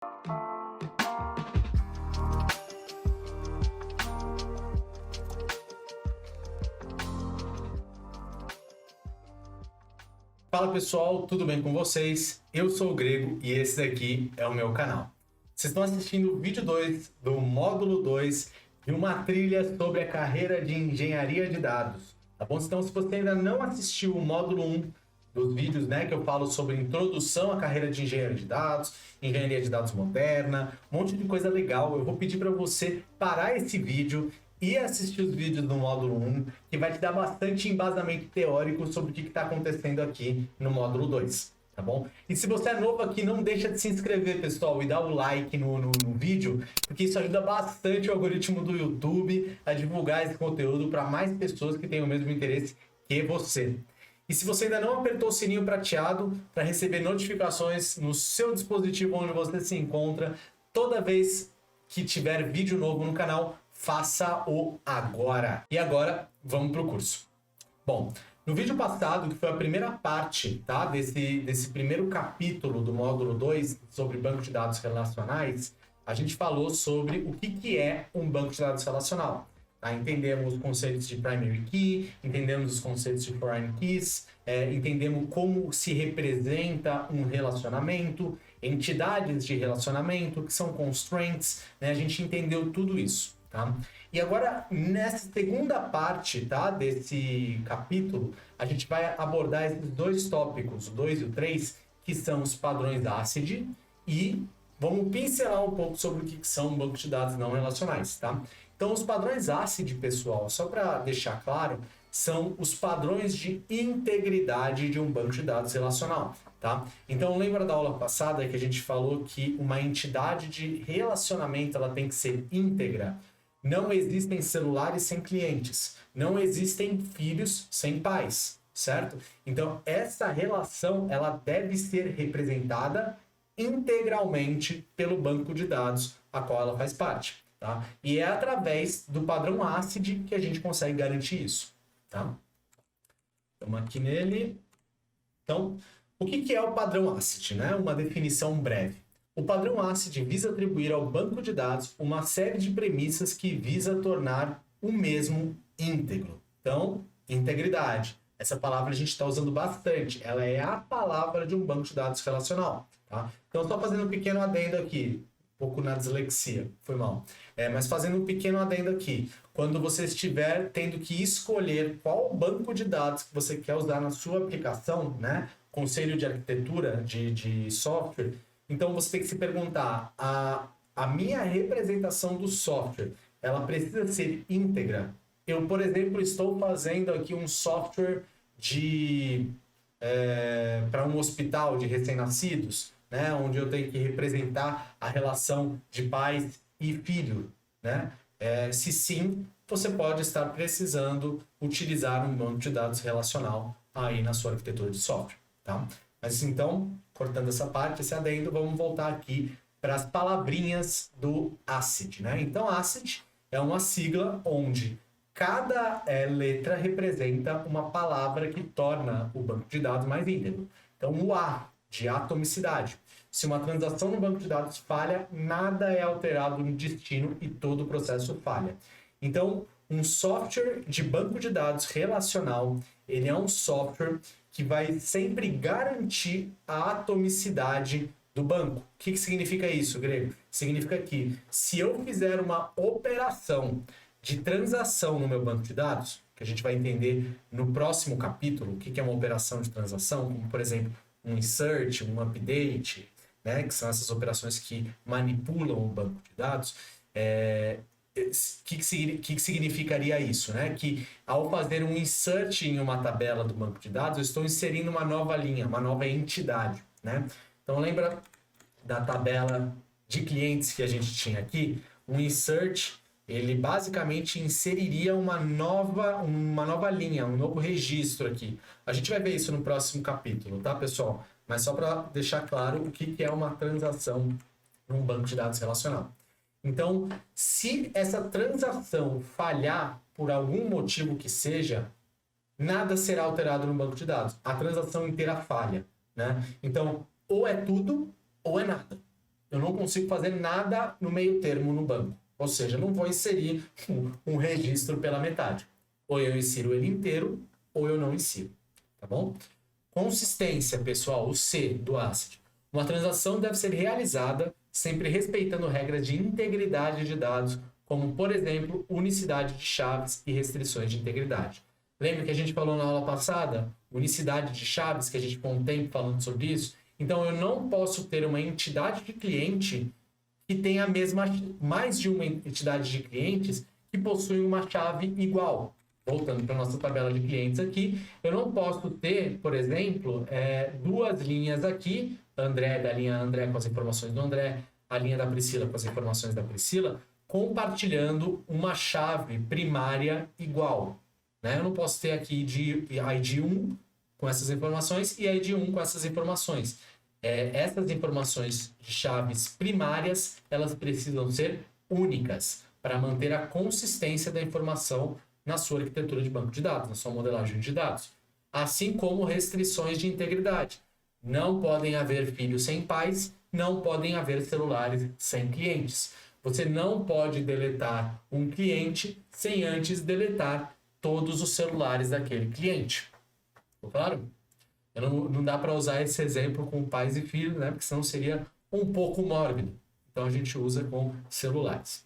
Fala pessoal, tudo bem com vocês? Eu sou o Grego e esse daqui é o meu canal. Vocês estão assistindo o vídeo 2 do módulo 2 de uma trilha sobre a carreira de engenharia de dados, tá bom? Então, se você ainda não assistiu o módulo 1 dos vídeos, né, que eu falo sobre introdução à carreira de engenharia de dados moderna, um monte de coisa legal, eu vou pedir para você parar esse vídeo e assistir os vídeos do módulo 1, que vai te dar bastante embasamento teórico sobre o que está acontecendo aqui no módulo 2, tá bom? E se você é novo aqui, não deixa de se inscrever, pessoal, e dar o like no vídeo, porque isso ajuda bastante o algoritmo do YouTube a divulgar esse conteúdo para mais pessoas que têm o mesmo interesse que você. E se você ainda não apertou o sininho prateado para receber notificações no seu dispositivo onde você se encontra, toda vez que tiver vídeo novo no canal, faça-o agora. E agora, vamos para o curso. Bom, no vídeo passado, que foi a primeira parte, tá, desse primeiro capítulo do módulo 2, sobre banco de dados relacionais, a gente falou sobre o que é um banco de dados relacional. Tá? Entendemos os conceitos de primary key, entendemos os conceitos de foreign keys, entendemos como se representa um relacionamento, entidades de relacionamento, que são constraints, né? A gente entendeu tudo isso. Tá? E agora, nessa segunda parte, tá, desse capítulo, a gente vai abordar esses dois tópicos, o 2 e o 3, que são os padrões ACID, e vamos pincelar um pouco sobre o que são um banco de dados não relacionais. Tá? Então, os padrões ACID, pessoal, só para deixar claro, são os padrões de integridade de um banco de dados relacional. Tá? Então, lembra da aula passada que a gente falou que uma entidade de relacionamento ela tem que ser íntegra? Não existem celulares sem clientes, não existem filhos sem pais, certo? Então, essa relação ela deve ser representada integralmente pelo banco de dados a qual ela faz parte, tá? E é através do padrão ACID que a gente consegue garantir isso, tá? Vamos aqui nele. Então, o que é o padrão ACID, né? Uma definição breve. O padrão ACID visa atribuir ao banco de dados uma série de premissas que visa tornar o mesmo íntegro. Então, integridade. Essa palavra a gente está usando bastante. Ela é a palavra de um banco de dados relacional. Tá? Então, estou fazendo um pequeno adendo aqui. Um pouco na dislexia, foi mal. Mas fazendo um pequeno adendo aqui. Quando você estiver tendo que escolher qual banco de dados que você quer usar na sua aplicação, né? Conselho de arquitetura de software, então você tem que se perguntar, a minha representação do software, ela precisa ser íntegra? Eu, por exemplo, estou fazendo aqui um software para um hospital de recém-nascidos, né, onde eu tenho que representar a relação de pais e filho, né? Se sim, você pode estar precisando utilizar um banco de dados relacional aí na sua arquitetura de software, tá? Mas então, cortando essa parte, esse adendo, vamos voltar aqui para as palavrinhas do ACID, né? Então, ACID é uma sigla onde cada letra representa uma palavra que torna o banco de dados mais íntegro. Então, o A, de atomicidade. Se uma transação no banco de dados falha, nada é alterado no destino e todo o processo falha. Então, um software de banco de dados relacional, ele é um software que vai sempre garantir a atomicidade do banco. O que significa isso, Grego? Significa que se eu fizer uma operação de transação no meu banco de dados, que a gente vai entender no próximo capítulo, o que é uma operação de transação, como, por exemplo, um insert, um update, né, que são essas operações que manipulam o banco de dados, que significaria isso? Né? Que ao fazer um insert em uma tabela do banco de dados, eu estou inserindo uma nova linha, uma nova entidade. Né? Então lembra da tabela de clientes que a gente tinha aqui? Um insert, ele basicamente inseriria uma nova linha, um novo registro aqui. A gente vai ver isso no próximo capítulo, tá, pessoal? Mas só para deixar claro o que é uma transação num banco de dados relacional. Então, se essa transação falhar por algum motivo que seja, nada será alterado no banco de dados. A transação inteira falha, né? Então, ou é tudo ou é nada. eu não consigo fazer nada no meio termo no banco. Ou seja, eu não vou inserir um registro pela metade. Ou eu insiro ele inteiro, ou eu não insiro. Tá bom? Consistência, pessoal, o C do ACID. Uma transação deve ser realizada sempre respeitando regras de integridade de dados, como, por exemplo, unicidade de chaves e restrições de integridade. Lembra que a gente falou na aula passada? Unicidade de chaves, que a gente ficou um tempo falando sobre isso? Então, eu não posso ter uma entidade de cliente que tenha mais de uma entidade de clientes que possuem uma chave igual. Voltando para a nossa tabela de clientes aqui, eu não posso ter, por exemplo, duas linhas aqui, André, da linha André com as informações do André, a linha da Priscila com as informações da Priscila, compartilhando uma chave primária igual. Né? Eu não posso ter aqui ID 1 com essas informações e ID 1 com essas informações. Essas informações de chaves primárias, elas precisam ser únicas para manter a consistência da informação na sua arquitetura de banco de dados, na sua modelagem de dados. Assim como restrições de integridade. Não podem haver filhos sem pais, não podem haver celulares sem clientes. Você não pode deletar um cliente sem antes deletar todos os celulares daquele cliente. Ficou claro? Não dá para usar esse exemplo com pais e filhos, né? Porque senão seria um pouco mórbido. Então a gente usa com celulares.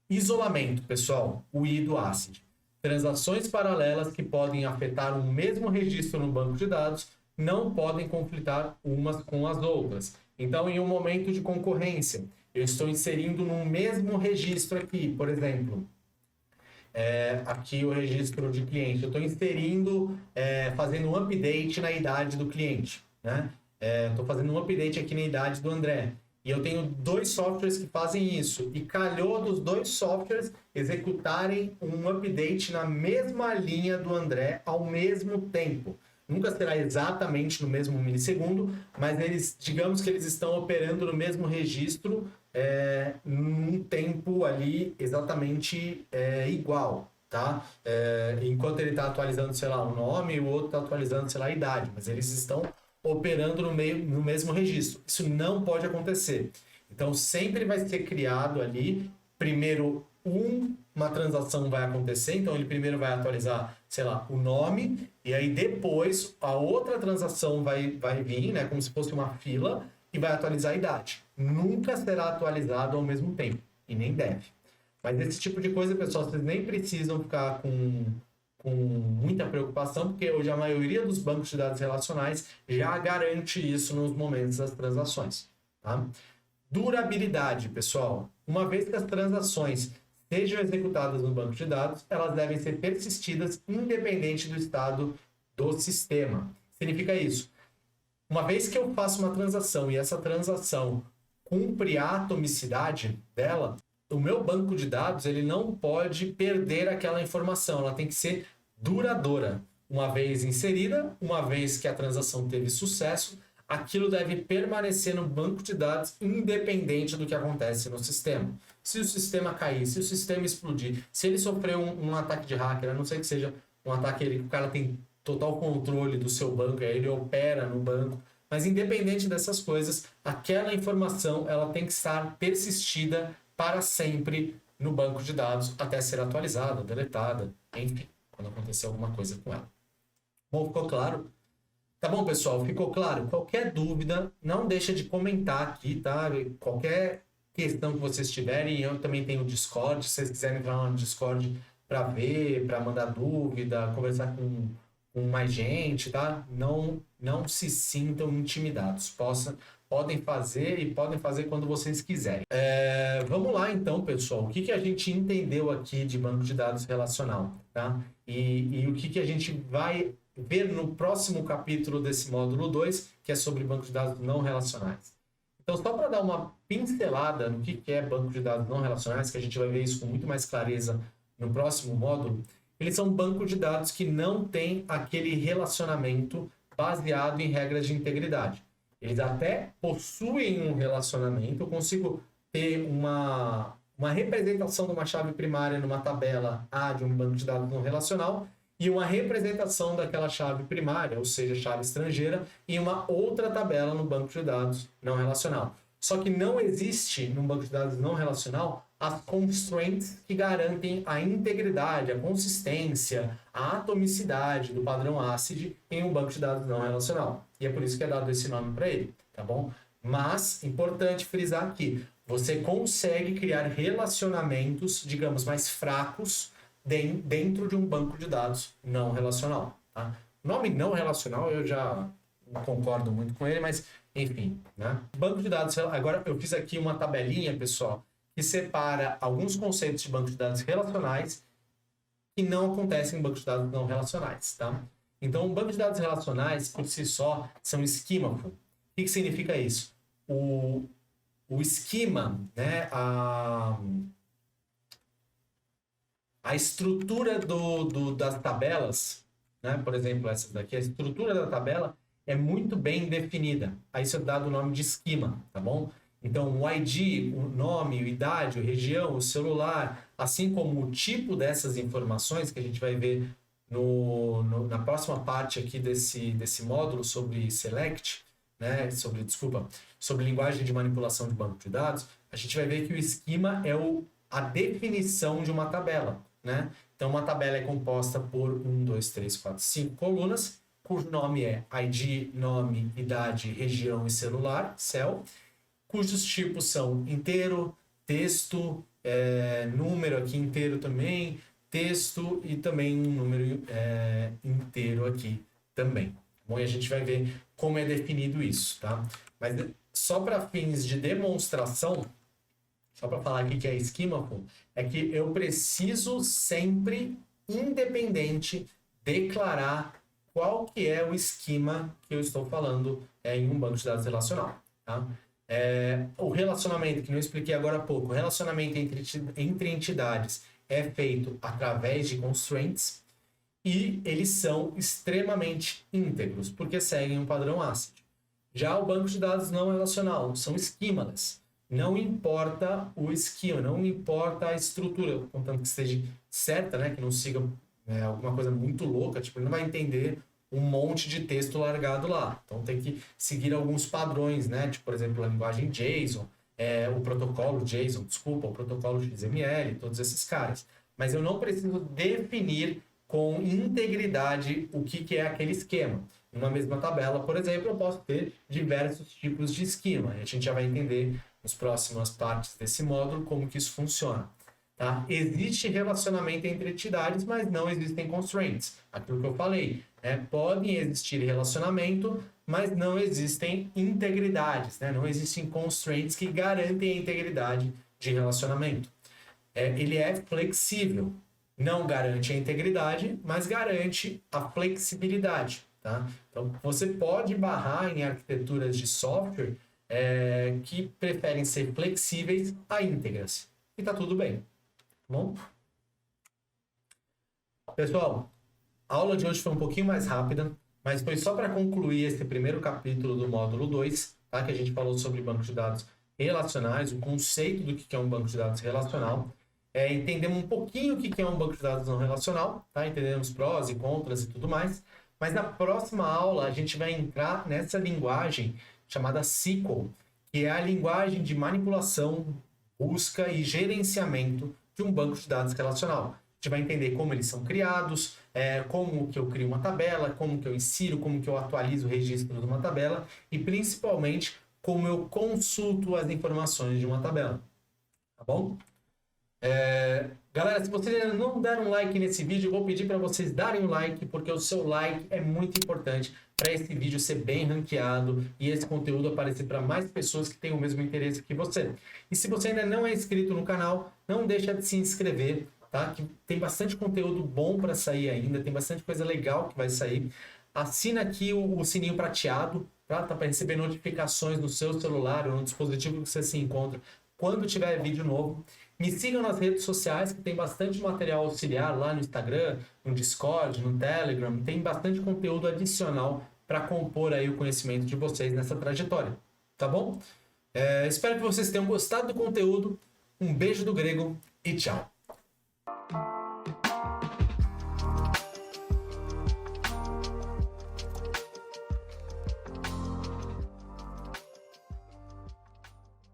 Isolamento, pessoal, o I do ACID. Transações paralelas que podem afetar um mesmo registro no banco de dados não podem conflitar umas com as outras. Então, em um momento de concorrência, eu estou inserindo no mesmo registro aqui, por exemplo, aqui o registro de cliente. Eu estou inserindo, fazendo um update na idade do cliente. Né? Estou fazendo um update aqui na idade do André. E eu tenho dois softwares que fazem isso. E calhou dos dois softwares executarem um update na mesma linha do André ao mesmo tempo. Nunca será exatamente no mesmo milissegundo, mas digamos que eles estão operando no mesmo registro num tempo ali exatamente igual, tá? Enquanto ele está atualizando, sei lá, o nome, o outro está atualizando, sei lá, a idade, mas eles estão operando no mesmo registro. Isso não pode acontecer. Então, sempre vai ser criado ali, primeiro uma transação vai acontecer, então ele primeiro vai atualizar, sei lá, o nome, e aí depois a outra transação vai vir, né, como se fosse uma fila, e vai atualizar a idade. Nunca será atualizado ao mesmo tempo, e nem deve. Mas esse tipo de coisa, pessoal, vocês nem precisam ficar com muita preocupação, porque hoje a maioria dos bancos de dados relacionais já garante isso nos momentos das transações. Tá? Durabilidade, pessoal. Uma vez que as transações sejam executadas no banco de dados, elas devem ser persistidas independente do estado do sistema. Significa isso. Uma vez que eu faço uma transação e essa transação cumpre a atomicidade dela, o meu banco de dados ele não pode perder aquela informação, ela tem que ser duradoura. Uma vez inserida, uma vez que a transação teve sucesso, aquilo deve permanecer no banco de dados independente do que acontece no sistema. Se o sistema cair, se o sistema explodir, se ele sofrer um ataque de hacker, a não ser que seja um ataque que o cara tem total controle do seu banco, aí ele opera no banco, mas independente dessas coisas, aquela informação ela tem que estar persistida para sempre no banco de dados até ser atualizada, deletada, enfim, quando acontecer alguma coisa com ela. Bom, ficou claro? Tá bom, pessoal? Ficou claro? Qualquer dúvida, não deixa de comentar aqui, tá? Qualquer questão que vocês tiverem, eu também tenho o Discord, se vocês quiserem entrar lá no Discord para ver, para mandar dúvida, conversar com mais gente, tá? Não se sintam intimidados. Podem fazer e podem fazer quando vocês quiserem. Vamos lá então, pessoal. O que a gente entendeu aqui de banco de dados relacional, tá? E o que a gente vai ver no próximo capítulo desse módulo 2, que é sobre banco de dados não relacionais. Então, só para dar uma pincelada no que é banco de dados não relacionais, que a gente vai ver isso com muito mais clareza no próximo módulo, eles são bancos de dados que não têm aquele relacionamento baseado em regras de integridade. Eles até possuem um relacionamento, eu consigo ter uma representação de uma chave primária numa tabela A de um banco de dados não relacional e uma representação daquela chave primária, ou seja, chave estrangeira, em uma outra tabela no banco de dados não relacional. Só que não existe, num banco de dados não relacional, as constraints que garantem a integridade, a consistência, a atomicidade do padrão ACID em um banco de dados não relacional. E é por isso que é dado esse nome para ele, tá bom? Mas, importante frisar aqui, você consegue criar relacionamentos, digamos, mais fracos dentro de um banco de dados não relacional, tá? O nome não relacional eu já não concordo muito com ele, mas enfim, né? Banco de dados, agora eu fiz aqui uma tabelinha, pessoal, que separa alguns conceitos de banco de dados relacionais que não acontecem em bancos de dados não relacionais, tá? Então, banco de dados relacionais, por si só, são esquímafo. O que significa isso? O esquema, né? A estrutura das tabelas, né? Por exemplo, essa daqui, a estrutura da tabela é muito bem definida. Aí isso é dado o nome de esquema, tá bom? Então, o ID, o nome, a idade, a região, o celular, assim como o tipo dessas informações que a gente vai ver na próxima parte aqui desse módulo sobre Select, né? Sobre linguagem de manipulação de banco de dados, a gente vai ver que o esquema é a definição de uma tabela, né? Então, uma tabela é composta por 1, 2, 3, 4, 5 colunas, cujo nome é ID, nome, idade, região e celular, cell, cujos tipos são inteiro, texto, número aqui inteiro também, texto e também um número inteiro aqui também. Bom, e a gente vai ver como é definido isso, tá? Mas só para fins de demonstração, só para falar aqui que é esquímaco, é que eu preciso sempre, independente, declarar qual que é o esquema que eu estou falando em um banco de dados relacional, tá? O relacionamento, que eu expliquei agora há pouco, o relacionamento entre entidades é feito através de constraints e eles são extremamente íntegros, porque seguem um padrão ACID. Já o banco de dados não relacional são schemaless. Não importa o esquema, não importa a estrutura, contanto que esteja certa, né? Que não siga alguma coisa muito louca, tipo, ele não vai entender um monte de texto largado lá. Então tem que seguir alguns padrões, né? Tipo, por exemplo, a linguagem JSON, o protocolo JSON, desculpa, o protocolo XML, todos esses caras. Mas eu não preciso definir com integridade o que é aquele esquema. Numa mesma tabela, por exemplo, eu posso ter diversos tipos de esquema. E a gente já vai entender nas próximas partes desse módulo como que isso funciona. Tá? Existe relacionamento entre entidades, mas não existem constraints. Aquilo que eu falei, podem existir relacionamento, mas não existem integridades, né? Não existem constraints que garantem a integridade de relacionamento. Ele é flexível, não garante a integridade, mas garante a flexibilidade. Tá? Então, você pode barrar em arquiteturas de software que preferem ser flexíveis a íntegras. E tá tudo bem. Bom? Pessoal, a aula de hoje foi um pouquinho mais rápida, mas foi só para concluir esse primeiro capítulo do módulo 2, tá? Que a gente falou sobre banco de dados relacionais, o conceito do que é um banco de dados relacional. Entendemos um pouquinho o que é um banco de dados não relacional, tá? Entendemos prós e contras e tudo mais. Mas na próxima aula a gente vai entrar nessa linguagem chamada SQL, que é a linguagem de manipulação, busca e gerenciamento de um banco de dados relacional. A gente vai entender como eles são criados, como que eu crio uma tabela, como que eu insiro, como que eu atualizo o registro de uma tabela e principalmente como eu consulto as informações de uma tabela. Tá bom? Galera, se vocês ainda não deram um like nesse vídeo, eu vou pedir para vocês darem um like, porque o seu like é muito importante para esse vídeo ser bem ranqueado e esse conteúdo aparecer para mais pessoas que têm o mesmo interesse que você. E se você ainda não é inscrito no canal, não deixa de se inscrever, tá? Que tem bastante conteúdo bom para sair ainda, tem bastante coisa legal que vai sair. Assina aqui o sininho prateado, tá? Para receber notificações no seu celular ou no dispositivo que você se encontra quando tiver vídeo novo. Me sigam nas redes sociais, que tem bastante material auxiliar lá no Instagram, no Discord, no Telegram. Tem bastante conteúdo adicional para compor aí o conhecimento de vocês nessa trajetória. Tá bom? Espero que vocês tenham gostado do conteúdo. Um beijo do grego e tchau!